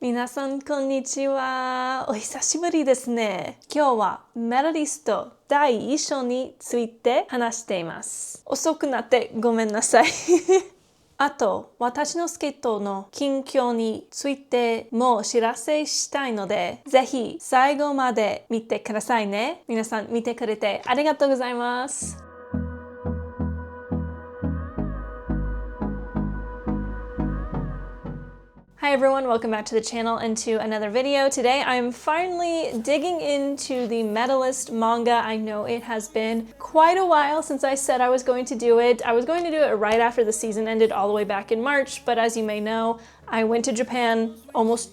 皆さんこんにちは。お久しぶりですね。今日はメダリスト第1章について話しています。遅くなってごめんなさい。あと、私のスケートの近況についてもお知らせしたいので、ぜひ最後まで見てくださいね。皆さん見てくれてありがとうございます。Hi everyone, welcome back to the channel and to another video. Today I'm finally digging into the Medalist manga. I know it has been quite a while since I said I was going to do it. I was going to do it right after the season ended all the way back in March, but as you may know, I went to Japan almost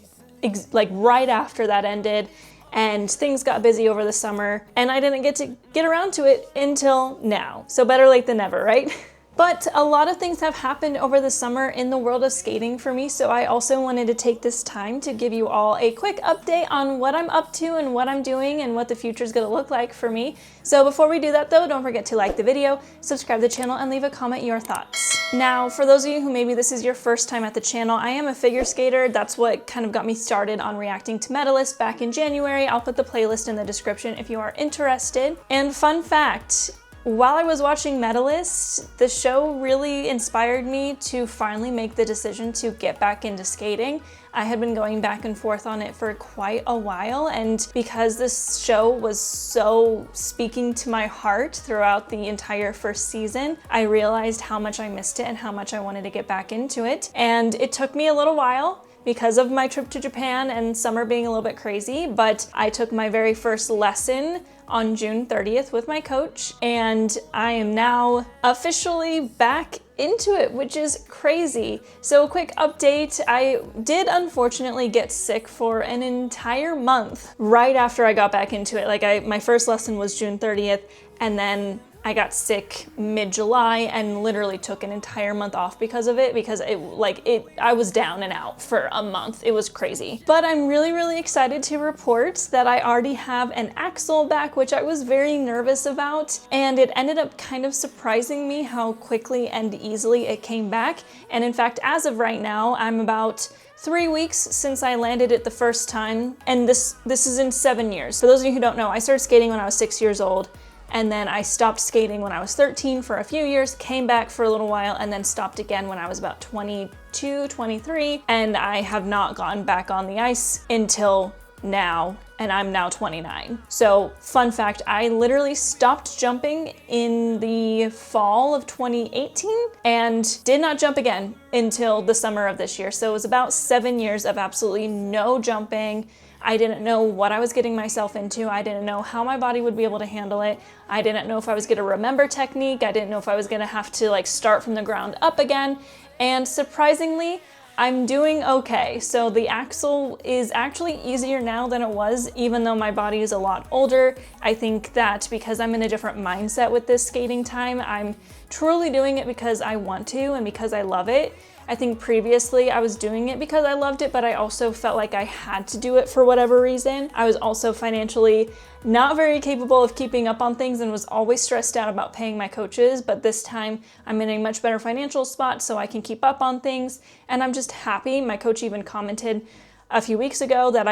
like right after that ended. And things got busy over the summer and I didn't get around to it until now. So better late than never, right? But a lot of things have happened over the summer in the world of skating for me, so I also wanted to take this time to give you all a quick update on what I'm up to and what I'm doing and what the future is going to look like for me. So before we do that though, don't forget to like the video, subscribe to the channel, and leave a comment your thoughts. Now, for those of you who maybe this is your first time at the channel, I am a figure skater. That's what kind of got me started on reacting to Medalist back in January. I'll put the playlist in the description if you are interested. And fun fact, while I was watching Medalist, the show really inspired me to finally make the decision to get back into skating. I had been going back and forth on it for quite a while, and because this show was so speaking to my heart throughout the entire first season, I realized how much I missed it and how much I wanted to get back into it. And it took me a little while because of my trip to Japan and summer being a little bit crazy, but I took my very first lesson on June 30th with my coach, and I am now officially back into it, which is crazy. So a quick update, I did unfortunately get sick for an entire month right after I got back into it. My first lesson was June 30th, and then I got sick mid-July and literally took an entire month off because of it, because I was down and out for a month. It was crazy. But I'm really excited to report that I already have an axle back, which I was very nervous about, and it ended up kind of surprising me how quickly and easily it came back. And in fact, as of right now, I'm about 3 weeks since I landed it the first time, and this is in 7 years. For those of you who don't know, I started skating when I was 6 years old. And then I stopped skating when I was 13 for a few years, came back for a little while, and then stopped again when I was about 22, 23, and I have not gone back on the ice until now, and I'm now 29. So fun fact, I literally stopped jumping in the fall of 2018 and did not jump again until the summer of this year. So it was about 7 years of absolutely no jumping. I didn't know what I was getting myself into. I didn't know how my body would be able to handle it. I didn't know if I was gonna remember technique. I didn't know if I was gonna have to start from the ground up again. And surprisingly, I'm doing okay. So the axle is actually easier now than it was, even though my body is a lot older. I think that because I'm in a different mindset with this skating time, I'm truly doing it because I want to and because I love it. I think previously I was doing it because I loved it, but I also felt like I had to do it for whatever reason. I was also financially not very capable of keeping up on things and was always stressed out about paying my coaches, but this time I'm in a much better financial spot so I can keep up on things, and I'm just happy. My coach even commented a few weeks ago that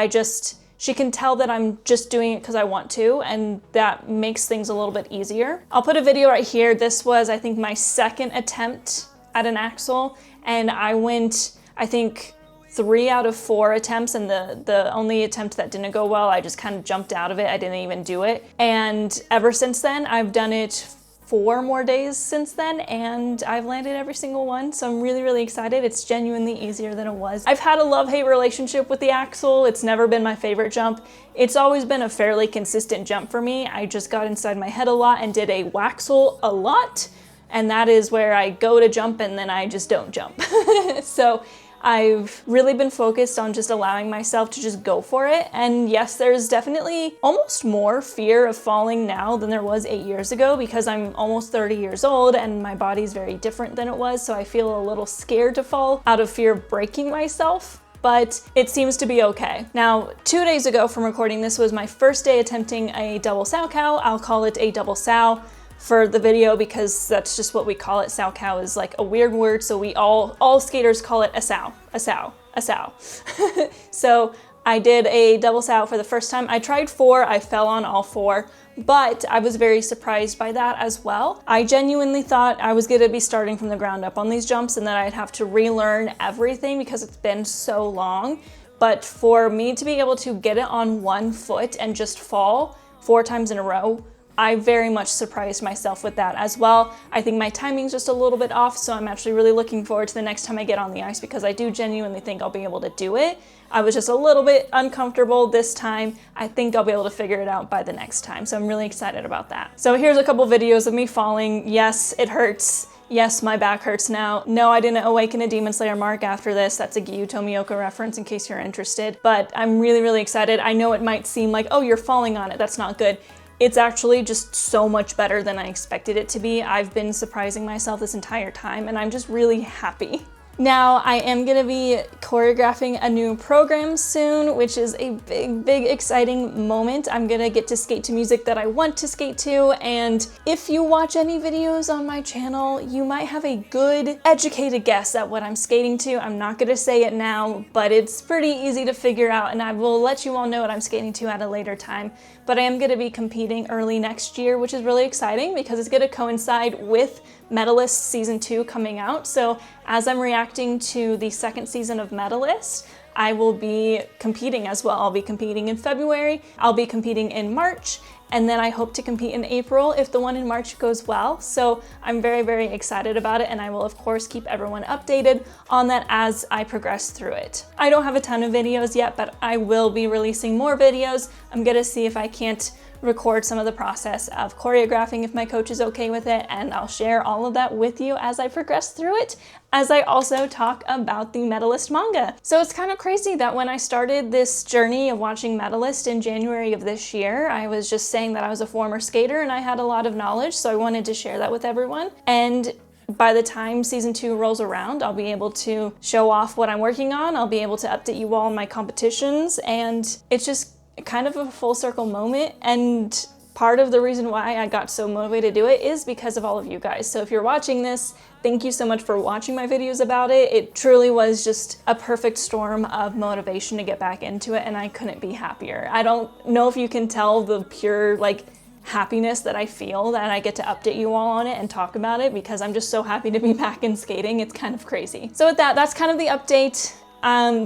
she can tell that I'm just doing it because I want to, and that makes things a little bit easier. I'll put a video right here. This was, I think, my second attempt at an axle, and I went, I think, 3 out of 4 attempts, and the only attempt that didn't go well, I just kind of jumped out of it. I didn't even do it. And ever since then, I've done it 4 more days since then, and I've landed every single one, so I'm really excited. It's genuinely easier than it was. I've had a love-hate relationship with the axle. It's never been my favorite jump. It's always been a fairly consistent jump for me. I just got inside my head a lot and did a waxle a lot, and that is where I go to jump and then I just don't jump. So I've really been focused on just allowing myself to just go for it. And yes, there's definitely almost more fear of falling now than there was 8 years ago, because I'm almost 30 years old and my body's very different than it was. So I feel a little scared to fall out of fear of breaking myself, but it seems to be okay. Now, 2 days ago from recording this was my first day attempting a double sow cow. I'll call it a double sow for the video because that's just what we call it. Sow cow is like a weird word, so we all skaters call it a sow, a sao. So I did a double sao for the first time. I tried 4, I fell on all 4, but I was very surprised by that as well. I genuinely thought I was gonna be starting from the ground up on these jumps and that I'd have to relearn everything because it's been so long. But for me to be able to get it on one foot and just fall 4 times in a row, I very much surprised myself with that as well. I think my timing's just a little bit off, so I'm actually really looking forward to the next time I get on the ice because I do genuinely think I'll be able to do it. I was just a little bit uncomfortable this time. I think I'll be able to figure it out by the next time, so I'm really excited about that. So here's a couple videos of me falling. Yes, it hurts. Yes, my back hurts now. No, I didn't awaken a Demon Slayer mark after this. That's a Giyu Tomioka reference in case you're interested. But I'm really, really excited. I know it might seem like, oh, you're falling on it. That's not good. It's actually just so much better than I expected it to be. I've been surprising myself this entire time and I'm just really happy. Now, I am gonna be choreographing a new program soon, which is a big, big exciting moment. I'm gonna get to skate to music that I want to skate to, and if you watch any videos on my channel, you might have a good, educated guess at what I'm skating to. I'm not gonna say it now, but it's pretty easy to figure out, and I will let you all know what I'm skating to at a later time. But I am gonna be competing early next year, which is really exciting because it's gonna coincide with Medalist Season 2 coming out. So as I'm reacting to the second season of Medalist, I will be competing as well. I'll be competing in February, I'll be competing in March, and then I hope to compete in April if the one in March goes well. So I'm very, very excited about it, and I will of course keep everyone updated on that as I progress through it. I don't have a ton of videos yet, but I will be releasing more videos. I'm gonna see if I can't record some of the process of choreographing if my coach is okay with it, and I'll share all of that with you as I progress through it, as I also talk about the Medalist manga. So it's kind of crazy that when I started this journey of watching Medalist in January of this year, I was just saying that I was a former skater and I had a lot of knowledge, so I wanted to share that with everyone. And by the time Season 2 rolls around, I'll be able to show off what I'm working on, I'll be able to update you all on my competitions, and it's just kind of a full circle moment. And part of the reason why I got so motivated to do it is because of all of you guys. So if you're watching this, thank you so much for watching my videos about it. It truly was just a perfect storm of motivation to get back into it, and I couldn't be happier. I don't know if you can tell the pure happiness that I feel that I get to update you all on it and talk about it, because I'm just so happy to be back in skating. It's kind of crazy. So with that, that's kind of the update.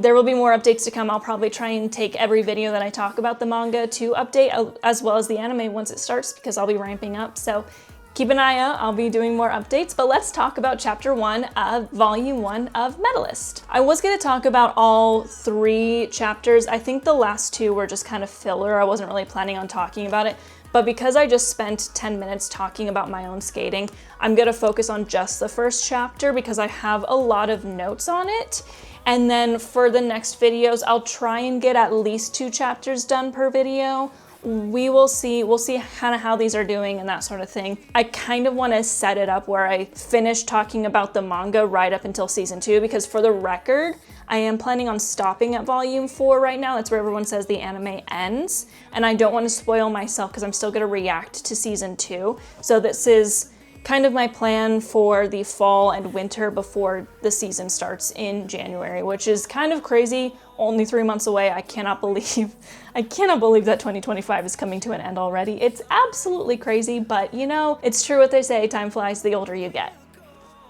There will be more updates to come. I'll probably try and take every video that I talk about the manga to update, as well as the anime once it starts, because I'll be ramping up. So keep an eye out, I'll be doing more updates, but let's talk about Chapter 1 of Volume 1 of Medalist. I was gonna talk about all 3 chapters. I think the last 2 were just kind of filler. I wasn't really planning on talking about it. But because I just spent 10 minutes talking about my own skating, I'm gonna focus on just the first chapter because I have a lot of notes on it. And then for the next videos, I'll try and get at least 2 chapters done per video. We will see. We'll see kind of how these are doing and that sort of thing. I kind of want to set it up where I finish talking about the manga right up until Season 2, because for the record, I am planning on stopping at Volume 4 right now. That's where everyone says the anime ends. And I don't want to spoil myself because I'm still going to react to Season 2. So this is kind of my plan for the fall and winter before the season starts in January, which is kind of crazy. Only 3 months away. I cannot believe that 2025 is coming to an end already. It's absolutely crazy, but you know, it's true what they say, time flies the older you get.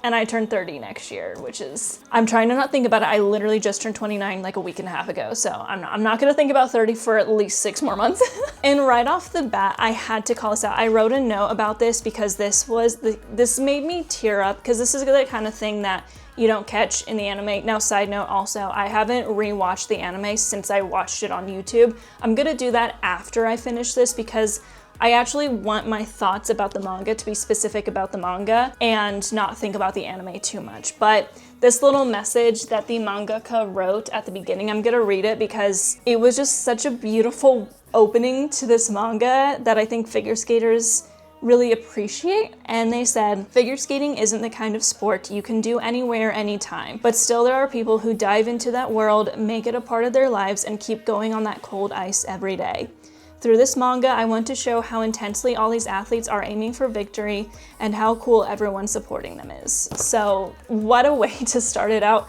And I turn 30 next year, which is, I'm trying to not think about it. I literally just turned 29 like a week and a half ago. So I'm not gonna think about 30 for at least 6 more months. And right off the bat, I had to call this out. I wrote a note about this because this made me tear up, because this is the kind of thing that you don't catch in the anime. Now, side note also, I haven't rewatched the anime since I watched it on YouTube. I'm gonna do that after I finish this because I actually want my thoughts about the manga to be specific about the manga and not think about the anime too much. But this little message that the mangaka wrote at the beginning, I'm gonna read it because it was just such a beautiful opening to this manga that I think figure skaters really appreciate. And they said, figure skating isn't the kind of sport you can do anywhere, anytime, but still there are people who dive into that world, make it a part of their lives, and keep going on that cold ice every day. Through this manga, I want to show how intensely all these athletes are aiming for victory and how cool everyone supporting them is. So what a way to start it out.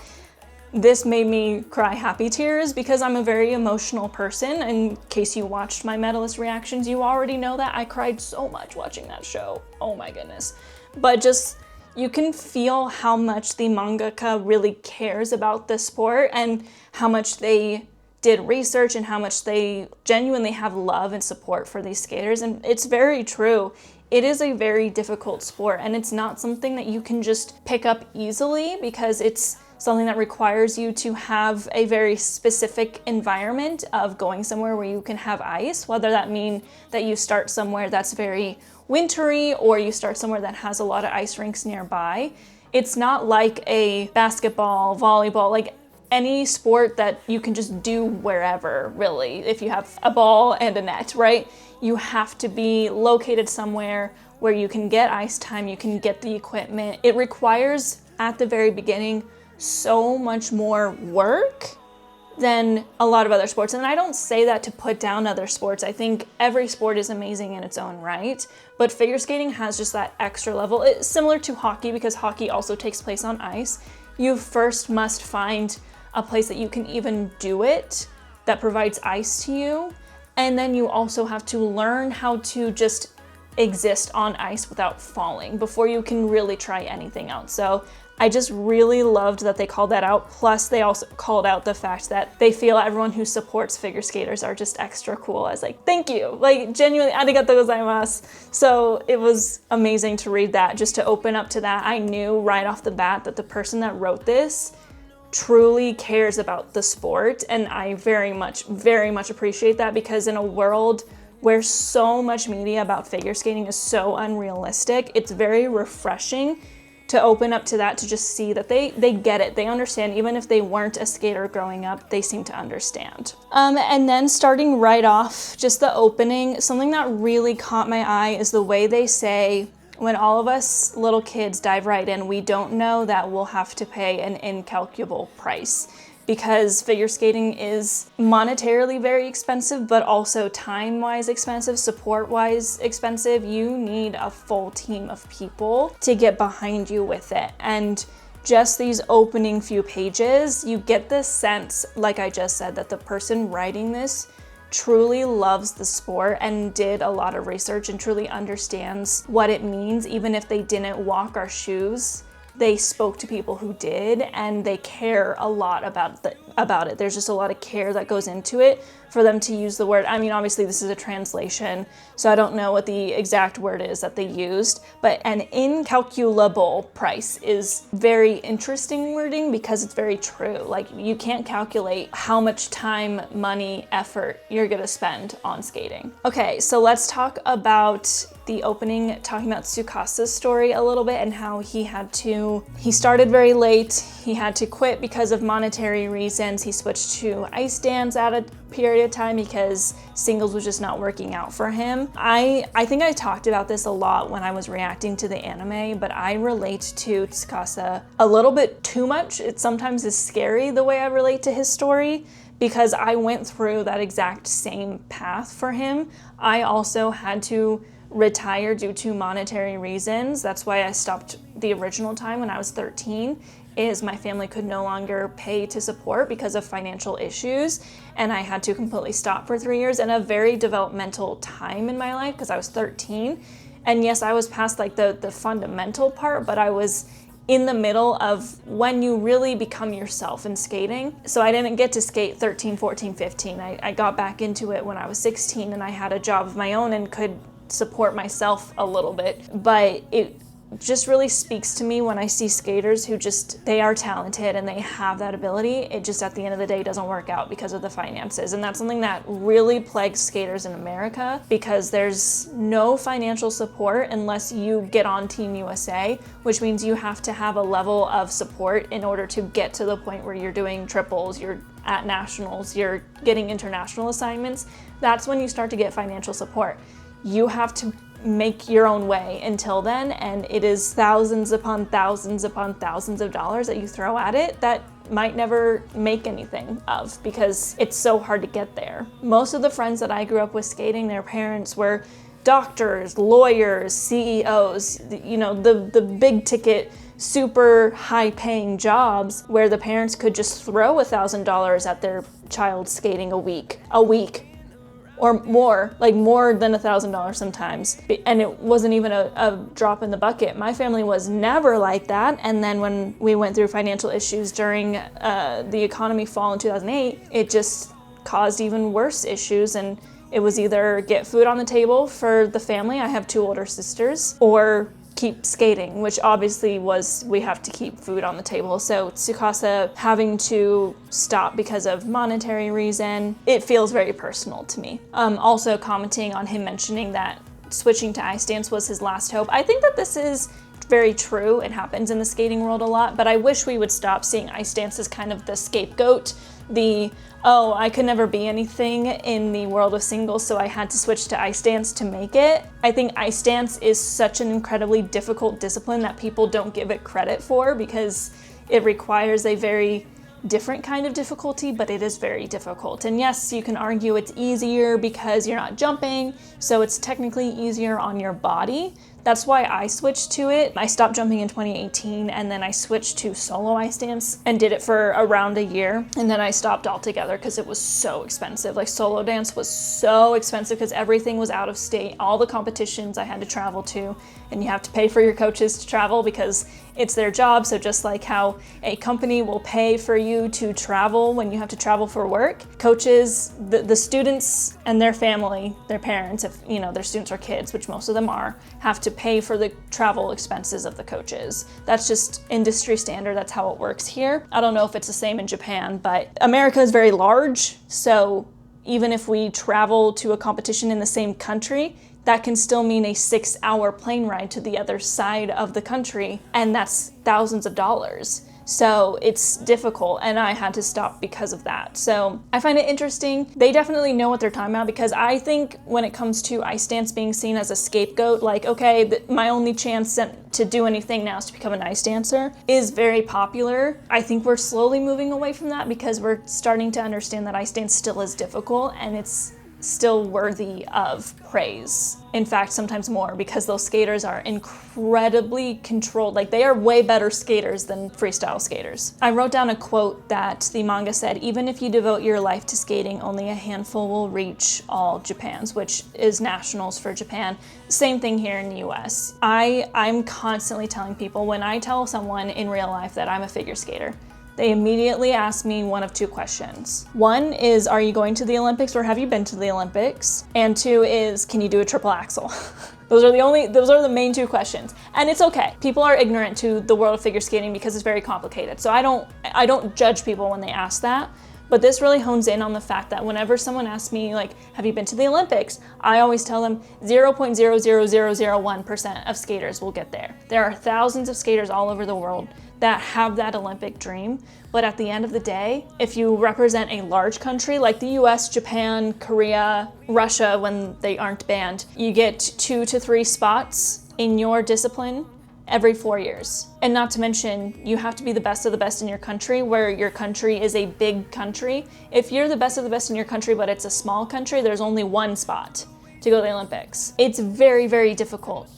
this made me cry happy tears because I'm a very emotional person. In case you watched my Medalist reactions, you already know that I cried so much watching that show. Oh my goodness. But just, you can feel how much the mangaka really cares about this sport and how much they did research and how much they genuinely have love and support for these skaters. And it's very true. It is a very difficult sport, and it's not something that you can just pick up easily because it's something that requires you to have a very specific environment of going somewhere where you can have ice, whether that mean that you start somewhere that's very wintry or you start somewhere that has a lot of ice rinks nearby. It's not like a basketball, volleyball, like any sport that you can just do wherever, really, if you have a ball and a net, right? You have to be located somewhere where you can get ice time, you can get the equipment. It requires, at the very beginning, so much more work than a lot of other sports. And I don't say that to put down other sports. I think every sport is amazing in its own right, but figure skating has just that extra level. It's similar to hockey because hockey also takes place on ice. You first must find a place that you can even do it that provides ice to you. And then you also have to learn how to just exist on ice without falling before you can really try anything else. So I just really loved that they called that out. Plus they also called out the fact that they feel everyone who supports figure skaters are just extra cool. I was like, thank you, like genuinely, arigatou gozaimasu. So it was amazing to read that, just to open up to that. I knew right off the bat that the person that wrote this truly cares about the sport, and I very much appreciate that, because in a world where so much media about figure skating is so unrealistic, it's very refreshing to open up to that, to just see that they get it, they understand. Even if they weren't a skater growing up, they seem to understand. And then starting right off, just the opening, something that really caught my eye is the way they say, when all of us little kids dive right in, we don't know that we'll have to pay an incalculable price, because figure skating is monetarily very expensive, but also time-wise expensive, support-wise expensive. You need a full team of people to get behind you with it. And just these opening few pages, you get this sense, like I just said, that the person writing this truly loves the sport and did a lot of research and truly understands what it means. Even if they didn't walk our shoes, they spoke to people who did, and they care a lot about it. There's just a lot of care that goes into it for them to use the word. I mean, obviously this is a translation, so I don't know what the exact word is that they used, but an incalculable price is very interesting wording, because it's very true. Like, you can't calculate how much time, money, effort you're gonna spend on skating. Okay, so let's talk about the opening, talking about Tsukasa's story a little bit, and how he started very late, he had to quit because of monetary reasons. He switched to ice dance at a period of time because singles was just not working out for him. I think I talked about this a lot when I was reacting to the anime, but I relate to Tsukasa a little bit too much. It sometimes is scary the way I relate to his story, because I went through that exact same path for him. I also had to retire due to monetary reasons. That's why I stopped the original time when I was 13, is my family could no longer pay to support because of financial issues, and I had to completely stop for 3 years, and a very developmental time in my life, because I was 13. And yes, I was past like the fundamental part, but I was in the middle of when you really become yourself in skating. So I didn't get to skate 13, 14, 15. I got back into it when I was 16, and I had a job of my own and could support myself a little bit. But it just really speaks to me when I see skaters who they are talented and they have that ability. It just, at the end of the day, doesn't work out because of the finances. And that's something that really plagues skaters in America, because there's no financial support unless you get on Team USA, which means you have to have a level of support in order to get to the point where you're doing triples, you're at nationals, you're getting international assignments. That's when you start to get financial support. You have to make your own way until then, and it is thousands upon thousands upon thousands of dollars that you throw at it that might never make anything of, because it's so hard to get there. Most of the friends that I grew up with skating, their parents were doctors, lawyers, CEOs, you know, the big ticket, super high paying jobs where the parents could just throw $1,000 at their child skating a week, or more, like more than $1,000 sometimes. And it wasn't even a drop in the bucket. My family was never like that. And then when we went through financial issues during the economy fall in 2008, it just caused even worse issues. And it was either get food on the table for the family, I have 2 older sisters, or keep skating, which obviously was, we have to keep food on the table. So Tsukasa having to stop because of monetary reason, it feels very personal to me. Also commenting on him mentioning that switching to ice dance was his last hope. I think that this is very true. It happens in the skating world a lot, but I wish we would stop seeing ice dance as kind of the scapegoat, oh, I could never be anything in the world of singles, so I had to switch to ice dance to make it. I think ice dance is such an incredibly difficult discipline that people don't give it credit for, because it requires a very different kind of difficulty, but it is very difficult. And yes, you can argue it's easier because you're not jumping, so it's technically easier on your body. That's why I switched to it. I stopped jumping in 2018, and then I switched to solo ice dance and did it for around a year. And then I stopped altogether because it was so expensive. Like, solo dance was so expensive because everything was out of state. All the competitions I had to travel to, and you have to pay for your coaches to travel because it's their job. So just like how a company will pay for you to travel when you have to travel for work, coaches, the students and their family, their parents, if you know their students are kids, which most of them are, have to pay for the travel expenses of the coaches. That's just industry standard. That's how it works here. I don't know if it's the same in Japan, but America is very large. So even if we travel to a competition in the same country, that can still mean a 6-hour plane ride to the other side of the country, and that's thousands of dollars. So it's difficult, and I had to stop because of that. So I find it interesting. They definitely know what they're talking about, because I think when it comes to ice dance being seen as a scapegoat, like, okay, my only chance to do anything now is to become an ice dancer, is very popular. I think we're slowly moving away from that because we're starting to understand that ice dance still is difficult, and it's still worthy of praise. In fact, sometimes more, because those skaters are incredibly controlled. Like, they are way better skaters than freestyle skaters. I wrote down a quote that the manga said, "Even if you devote your life to skating, only a handful will reach all Japans," which is nationals for Japan. Same thing here in the US. I'm constantly telling people, when I tell someone in real life that I'm a figure skater, they immediately ask me one of 2 questions. One is, are you going to the Olympics, or have you been to the Olympics? And 2 is, can you do a triple axel? Those are the main 2 questions. And it's okay. People are ignorant to the world of figure skating because it's very complicated. So I don't judge people when they ask that. But this really hones in on the fact that whenever someone asks me, like, have you been to the Olympics? I always tell them 0.00001% of skaters will get there. There are thousands of skaters all over the world that have that Olympic dream. But at the end of the day, if you represent a large country like the US, Japan, Korea, Russia, when they aren't banned, you get 2 to 3 spots in your discipline every 4 years. And not to mention, you have to be the best of the best in your country, where your country is a big country. If you're the best of the best in your country, but it's a small country, there's only 1 spot to go to the Olympics. It's very, very difficult.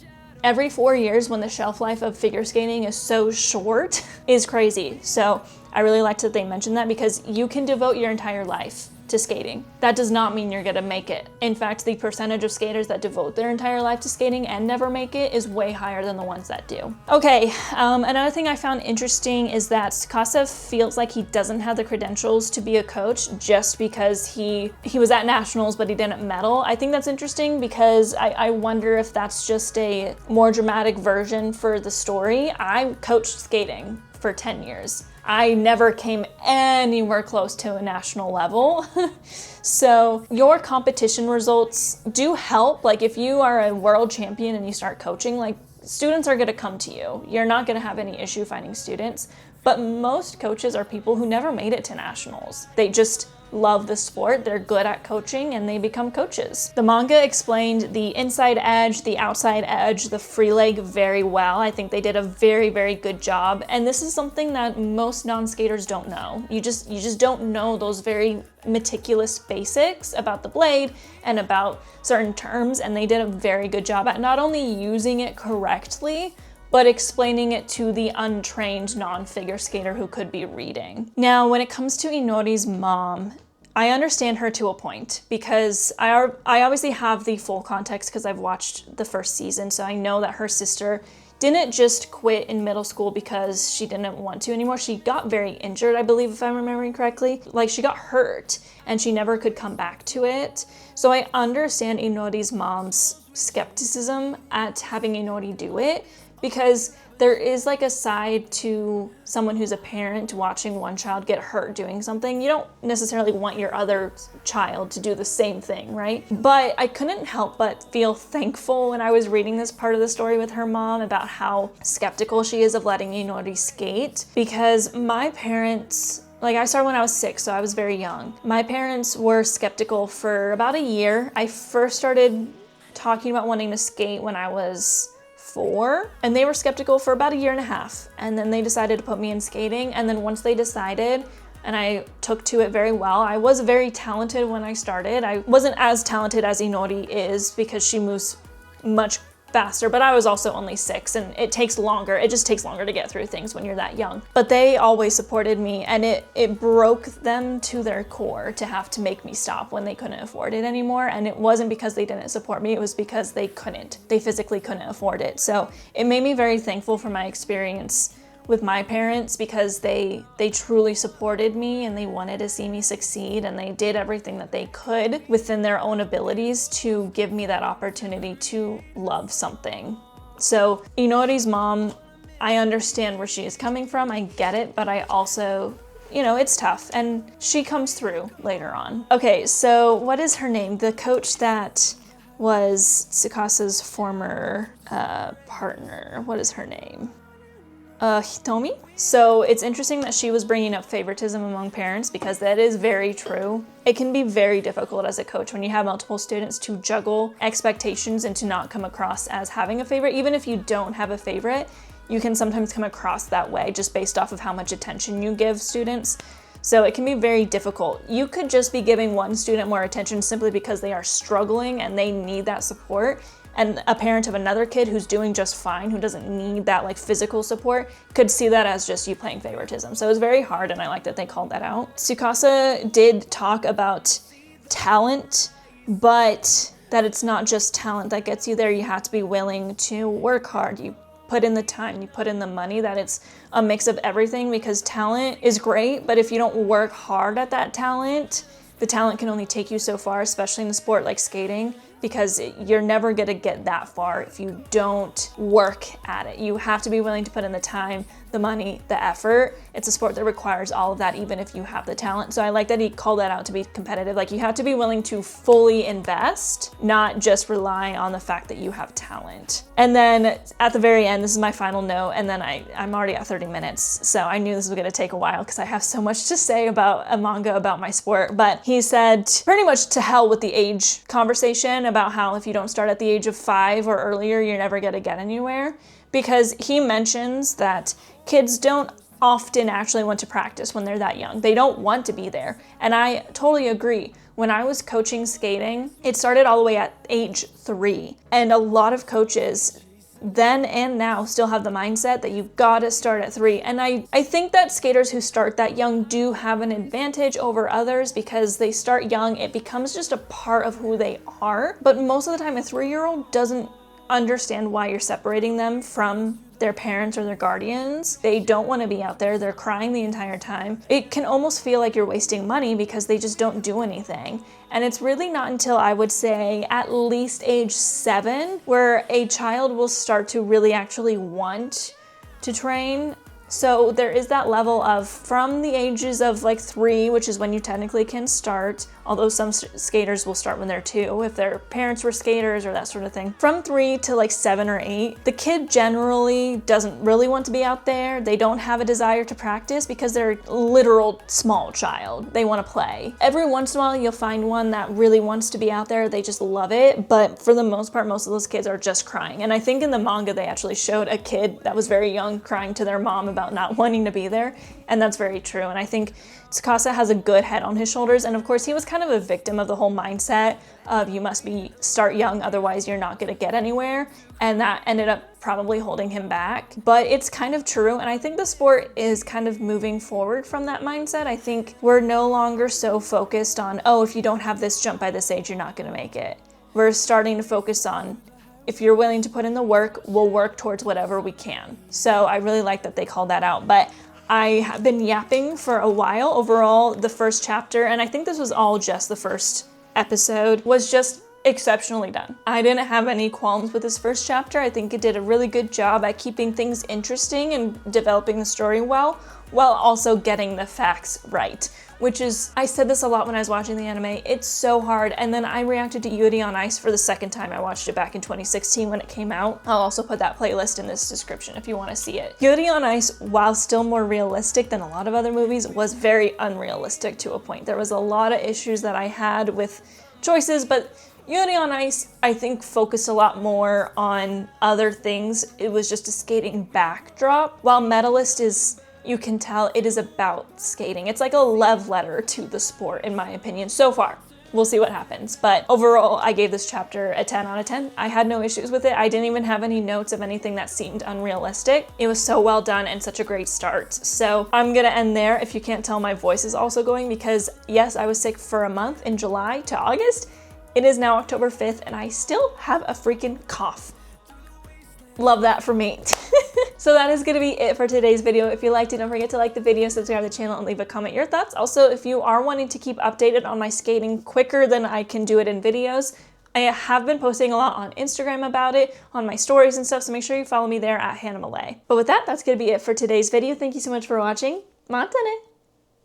Every 4 years, when the shelf life of figure skating is so short, is crazy. So I really liked that they mentioned that, because you can devote your entire life to skating. That does not mean you're gonna make it. In fact, the percentage of skaters that devote their entire life to skating and never make it is way higher than the ones that do. Okay, another thing I found interesting is that Tsukasa feels like he doesn't have the credentials to be a coach just because he was at nationals but he didn't medal. I think that's interesting, because I wonder if that's just a more dramatic version for the story. I coached skating for 10 years. I never came anywhere close to a national level. So your competition results do help. Like, if you are a world champion and you start coaching, like, students are gonna come to you. You're not gonna have any issue finding students. But most coaches are people who never made it to nationals. They just love the sport, they're good at coaching, and they become coaches. The manga explained the inside edge, the outside edge, the free leg very well. I think they did a very, very good job. And this is something that most non-skaters don't know. You just don't know those very meticulous basics about the blade and about certain terms, and they did a very good job at not only using it correctly, but explaining it to the untrained non-figure skater who could be reading. Now, when it comes to Inori's mom, I understand her to a point because I obviously have the full context because I've watched the first season, so I know that her sister didn't just quit in middle school because she didn't want to anymore. She got very injured, I believe, if I'm remembering correctly. Like, she got hurt and she never could come back to it. So I understand Inori's mom's skepticism at having Inori do it, because there is like a side to someone who's a parent watching one child get hurt doing something. You don't necessarily want your other child to do the same thing, right? But I couldn't help but feel thankful when I was reading this part of the story with her mom about how skeptical she is of letting Inori skate, because my parents, like, I started when I was 6, so I was very young. My parents were skeptical for about a year. I first started talking about wanting to skate when I was 4, and they were skeptical for about a year and a half, and then they decided to put me in skating. And then once they decided, and I took to it very well, I was very talented when I started. I wasn't as talented as Inori is because she moves much faster, but I was also only 6, and it takes longer. It just takes longer to get through things when you're that young. But they always supported me, and it broke them to their core to have to make me stop when they couldn't afford it anymore. And it wasn't because they didn't support me, it was because they couldn't. They physically couldn't afford it. So it made me very thankful for my experience with my parents, because they truly supported me and they wanted to see me succeed, and they did everything that they could within their own abilities to give me that opportunity to love something. So Inori's mom, I understand where she is coming from, I get it, but I also, you know, it's tough, and she comes through later on. Okay, so what is her name? The coach that was Tsukasa's former partner, what is her name? Hitomi. So it's interesting that she was bringing up favoritism among parents, because that is very true. It can be very difficult as a coach when you have multiple students to juggle expectations and to not come across as having a favorite. Even if you don't have a favorite, you can sometimes come across that way just based off of how much attention you give students. So it can be very difficult. You could just be giving one student more attention simply because they are struggling and they need that support. And a parent of another kid who's doing just fine, who doesn't need that like physical support, could see that as just you playing favoritism. So it was very hard, and I like that they called that out. Tsukasa did talk about talent, but that it's not just talent that gets you there. You have to be willing to work hard. You put in the time, you put in the money, that it's a mix of everything, because talent is great, but if you don't work hard at that talent, the talent can only take you so far, especially in a sport like skating, because you're never gonna get that far if you don't work at it. You have to be willing to put in the time, the money, the effort. It's a sport that requires all of that, even if you have the talent. So I like that he called that out to be competitive. Like, you have to be willing to fully invest, not just rely on the fact that you have talent. And then at the very end, this is my final note, and then I'm already at 30 minutes, so I knew this was gonna take a while because I have so much to say about a manga about my sport. But he said pretty much to hell with the age conversation about how if you don't start at the age of 5 or earlier, you're never gonna get anywhere. Because he mentions that kids don't often actually want to practice when they're that young. They don't want to be there. And I totally agree. When I was coaching skating, it started all the way at age 3. And a lot of coaches then and now still have the mindset that you've got to start at 3. And I think that skaters who start that young do have an advantage over others because they start young. It becomes just a part of who they are. But most of the time, a 3-year-old doesn't understand why you're separating them from their parents or their guardians. They don't want to be out there. They're crying the entire time. It can almost feel like you're wasting money because they just don't do anything. And it's really not until, I would say, at least age 7 where a child will start to really actually want to train. So there is that level of, from the ages of like 3, which is when you technically can start, although some skaters will start when they're 2, if their parents were skaters or that sort of thing. From 3 to like 7 or 8, the kid generally doesn't really want to be out there. They don't have a desire to practice because they're a literal small child. They want to play. Every once in a while, you'll find one that really wants to be out there. They just love it. But for the most part, most of those kids are just crying. And I think in the manga, they actually showed a kid that was very young crying to their mom about not wanting to be there. And that's very true. And I think Tsukasa has a good head on his shoulders. And of course, he was kind of a victim of the whole mindset of you must start young, otherwise you're not going to get anywhere. And that ended up probably holding him back. But it's kind of true. And I think the sport is kind of moving forward from that mindset. I think we're no longer so focused on, oh, if you don't have this jump by this age, you're not going to make it. We're starting to focus on, if you're willing to put in the work, we'll work towards whatever we can. So I really like that they called that out. But I have been yapping for a while. Overall, the first chapter, and I think this was all just the first episode, was just exceptionally done. I didn't have any qualms with this first chapter. I think it did a really good job at keeping things interesting and developing the story well, while also getting the facts right. Which is, I said this a lot when I was watching the anime, it's so hard. And then I reacted to Yuri on Ice for the second time. I watched it back in 2016 when it came out. I'll also put that playlist in this description if you want to see it. Yuri on Ice, while still more realistic than a lot of other movies, was very unrealistic to a point. There was a lot of issues that I had with choices, but Yuri on Ice, I think, focused a lot more on other things. It was just a skating backdrop, while Medalist is, you can tell it is about skating. It's like a love letter to the sport, in my opinion, so far. We'll see what happens. But overall, I gave this chapter a 10 out of 10. I had no issues with it. I didn't even have any notes of anything that seemed unrealistic. It was so well done and such a great start. So I'm gonna end there. If you can't tell, my voice is also going because yes, I was sick for a month in July to August. It is now October 5th and I still have a freaking cough. Love that for me. So that is going to be it for today's video. If you liked it, don't forget to like the video, subscribe to the channel, and leave a comment your thoughts. Also, if you are wanting to keep updated on my skating quicker than I can do it in videos, I have been posting a lot on Instagram about it, on my stories and stuff, so make sure you follow me there at Hannah Malay. But with that, that's going to be it for today's video. Thank you so much for watching. Mata ne!